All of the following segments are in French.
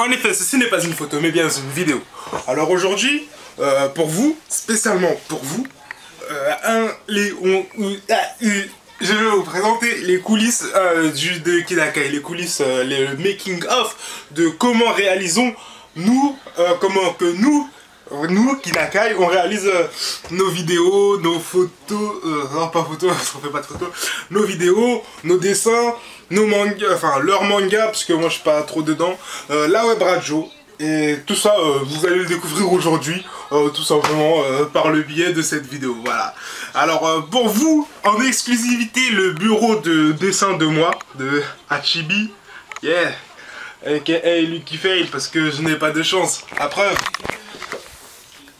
En effet, ceci n'est pas une photo, mais bien une vidéo. Alors aujourd'hui, pour vous, spécialement pour vous, je vais vous présenter les coulisses de Kid Akai, les coulisses, le making of de comment réalisons nous, nous, Kid Akai, on réalise nos vidéos, nos photos, non pas photos, parce qu'on fait pas de photos, nos vidéos, nos dessins, nos mangas, enfin leurs mangas, parce que moi je suis pas trop dedans, la web radio, et tout ça, vous allez le découvrir aujourd'hui, tout simplement par le biais de cette vidéo, voilà. Alors pour vous, en exclusivité, le bureau de dessin de moi, de Hachibi, yeah, aka Lucky Fail, parce que je n'ai pas de chance, à preuve.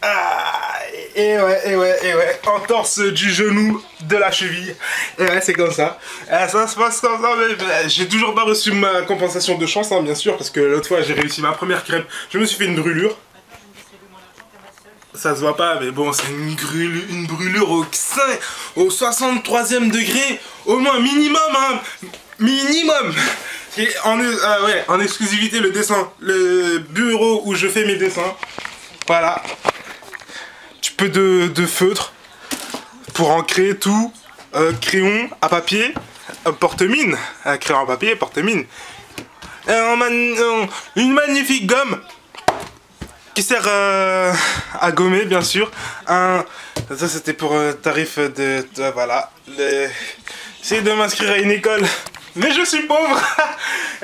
Ah, et ouais, entorse du genou, de la cheville, et ouais, c'est comme ça. Ça se passe comme ça, mais j'ai toujours pas reçu ma compensation de chance, hein, bien sûr, parce que l'autre fois j'ai réussi ma première crêpe, je me suis fait une brûlure. Ça se voit pas, mais bon, c'est une brûlure au 63e degré, au moins minimum, hein, minimum. Et en exclusivité, le dessin, le bureau où je fais mes dessins, voilà. Peu de feutre pour ancrer tout, crayon à papier, porte-mine, crayon à papier, porte-mine, une magnifique gomme qui sert à gommer, bien sûr. Ça c'était pour tarif de voilà. J'essaie de m'inscrire à une école, mais je suis pauvre.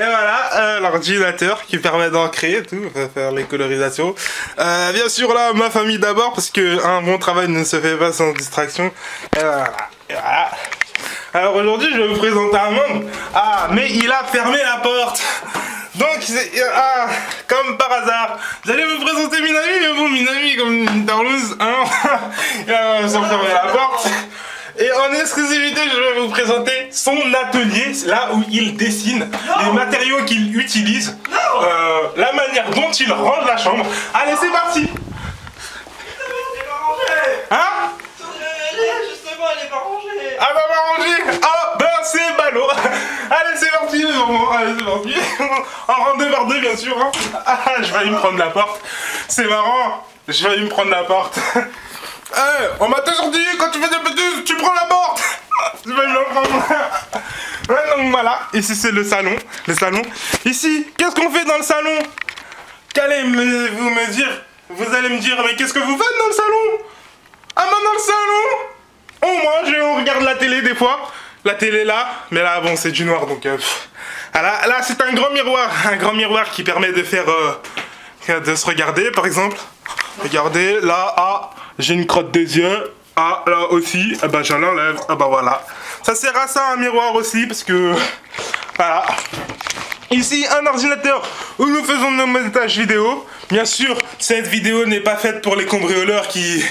Et voilà, l'ordinateur qui permet d'ancrer et tout, faire les colorisations. Bien sûr là, ma famille d'abord, parce que un bon travail ne se fait pas sans distraction. Et voilà. Alors aujourd'hui, je vais vous présenter un membre. Ah, mais il a fermé la porte. Donc, comme par hasard, j'allais vous présenter Minami, mais bon, Minami, comme une tarlouse, hein, il va fermer la porte. Et en exclusivité, je vais vous présenter son atelier, là où il dessine, les matériaux qu'il utilise, la manière dont il range la chambre. Allez, c'est parti. Elle est pas rangée. Hein? Justement, elle est pas rangée. Ah bah pas rangée. Ah ben c'est ballot. Allez, c'est parti. Allez, c'est parti. En rang 2 par 2, bien sûr. Hein. Ah, je vais aller me prendre la porte. C'est marrant. Je vais aller me prendre la porte. Hey, on m'a toujours dit, quand tu fais des bêtises, tu prends la porte. Je vais le prendre. Ouais, donc voilà, ici c'est le salon. Ici, qu'est-ce qu'on fait dans le salon? Qu'allez-vous me dire? Vous allez me dire, mais qu'est-ce que vous faites dans le salon? Ah bah dans le salon, on mange et on regarde la télé des fois. La télé là, mais là bon c'est du noir donc... là c'est un grand miroir qui permet de faire... de se regarder par exemple. Regardez, là, ah, j'ai une crotte des yeux. Ah, là aussi, ah bah j'en enlève. Ah bah voilà. Ça sert à ça un miroir aussi, parce que... Voilà. Ici, un ordinateur où nous faisons nos montages vidéo. Bien sûr, cette vidéo n'est pas faite pour les cambrioleurs qui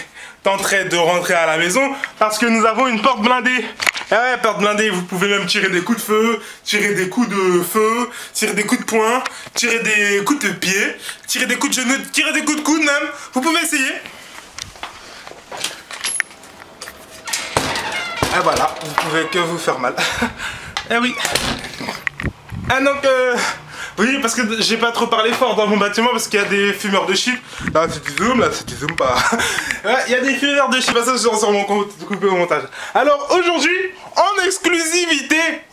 tenteraient de rentrer à la maison, parce que nous avons une porte blindée. Ah ouais, porte blindée, vous pouvez même tirer des coups de feu, tirer des coups de feu, tirer des coups de poing, tirer des coups de pied, tirer des coups de genoux, tirer des coups de coude même. Vous pouvez essayer. Et voilà, vous pouvez que vous faire mal. Eh oui. Ah donc, oui, parce que j'ai pas trop parlé fort dans mon bâtiment parce qu'il y a des fumeurs de shit. Là, si tu zoomes pas. Ouais, il y a des fumeurs de shit, ça je sors mon coupé au montage. Alors aujourd'hui, en exclusivité,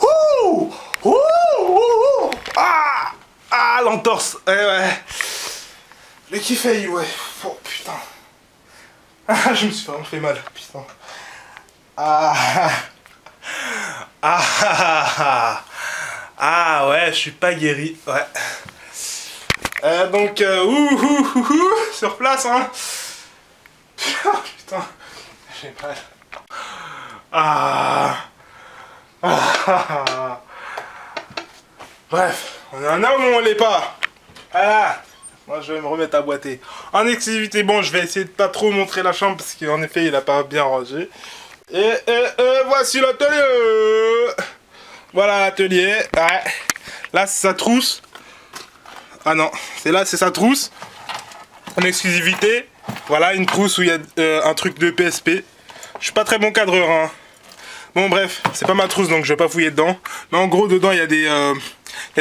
l'entorse. Ouais. Le qui fait, ouais. Oh putain. Ah, je me suis vraiment fait mal, putain. Ah ouais, je suis pas guéri, ouais. Donc, sur place, hein. Putain, j'ai mal. Bref, on est un homme ou on l'est pas. Voilà. Moi, je vais me remettre à boiter. En exclusivité, bon, je vais essayer de pas trop montrer la chambre parce qu'en effet, il a pas bien rangé. Et voici l'atelier. Voilà l'atelier. Ouais. Là, c'est sa trousse. Ah non, c'est sa trousse. En exclusivité. Voilà, une trousse où il y a un truc de PSP. Je suis pas très bon cadreur, hein. Bon, bref, c'est pas ma trousse, donc je vais pas fouiller dedans. Mais en gros, dedans, il y a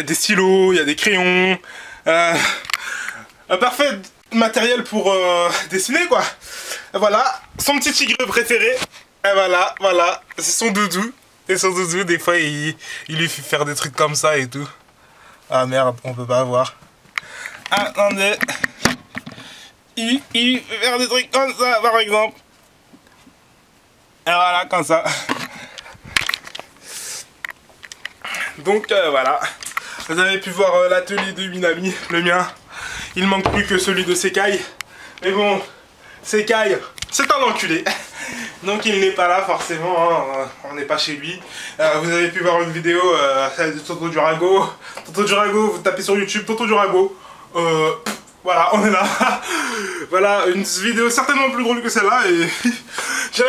des stylos, il y a des crayons, Un parfait matériel pour dessiner, quoi. Voilà, son petit tigre préféré. Et voilà, voilà, c'est son doudou. Et son doudou, des fois, il lui fait faire des trucs comme ça et tout. Ah merde, on peut pas voir. Attendez. Il fait faire des trucs comme ça, par exemple. Et voilà, comme ça. Donc voilà. Vous avez pu voir l'atelier de Minami, le mien. Il manque plus que celui de Sekai. Mais bon, Sekai, c'est un enculé. Donc il n'est pas là forcément, hein. On n'est pas chez lui. Vous avez pu voir une vidéo de Tonton Durago. Tonton Durago, vous tapez sur YouTube Tonton Durago. Voilà, on est là. Voilà, une vidéo certainement plus drôle que celle-là. Et j'ai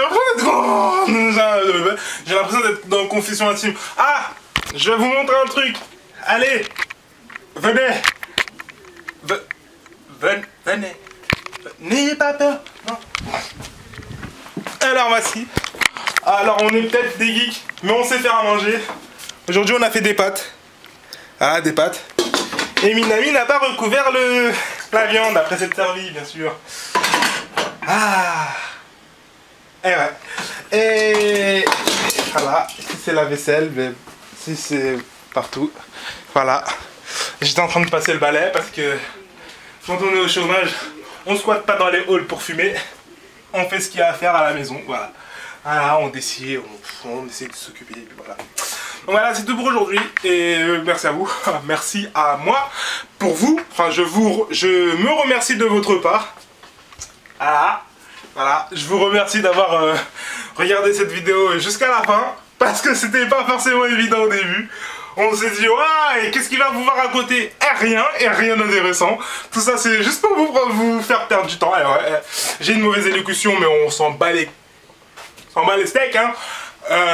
l'impression d'être dans Confession intime. Ah, je vais vous montrer un truc. Allez, venez. Venez. N'ayez pas peur. Non. Alors voici. Alors on est peut-être des geeks, mais on sait faire à manger. Aujourd'hui on a fait des pâtes. Ah, des pâtes. Et Minami n'a pas recouvert la viande après s'être servi, bien sûr. Ah. Et ouais. Et voilà. Ici c'est la vaisselle, mais ici c'est partout. Voilà. J'étais en train de passer le balai parce que quand on est au chômage, on squatte pas dans les halls pour fumer. On fait ce qu'il y a à faire à la maison, voilà. Voilà, on décide, on essaie de s'occuper, et puis voilà. Donc voilà, c'est tout pour aujourd'hui, et merci à vous, merci à moi, pour vous, enfin je me remercie de votre part. Voilà, je vous remercie d'avoir regardé cette vidéo jusqu'à la fin, parce que c'était pas forcément évident au début. On s'est dit, ouais, qu'est-ce qu'il va vous voir à côté? Et rien d'intéressant. Tout ça, c'est juste pour vous faire perdre du temps. Alors, j'ai une mauvaise élocution, mais on s'en bat les steaks, hein.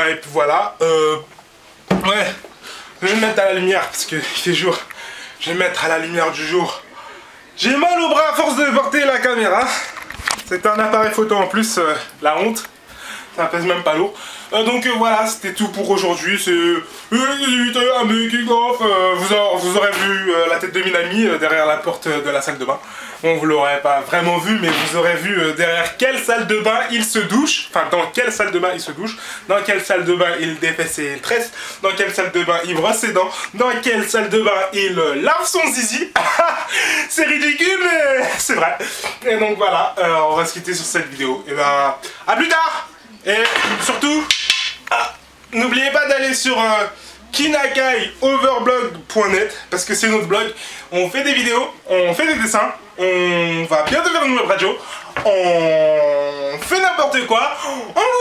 Et puis voilà. Ouais, je vais me mettre à la lumière, parce qu'il fait jour. Je vais me mettre à la lumière du jour. J'ai mal au bras à force de porter la caméra. C'est un appareil photo en plus, la honte. Ça pèse même pas lourd. Donc voilà, c'était tout pour aujourd'hui. C'est un making of. Vous aurez vu la tête de Minami derrière la porte de la salle de bain. Bon, vous l'aurez pas vraiment vu, mais vous aurez vu derrière quelle salle de bain il se douche. Enfin, dans quelle salle de bain il se douche. Dans quelle salle de bain il défait ses tresses. Dans quelle salle de bain il brosse ses dents. Dans quelle salle de bain il lave son zizi. C'est ridicule, mais c'est vrai. Et donc voilà, on va se quitter sur cette vidéo. Et ben, à plus tard. Et surtout, n'oubliez pas d'aller sur kinakaioverblog.net parce que c'est notre blog. On fait des vidéos, on fait des dessins, on va bientôt faire une web radio, on fait n'importe quoi, on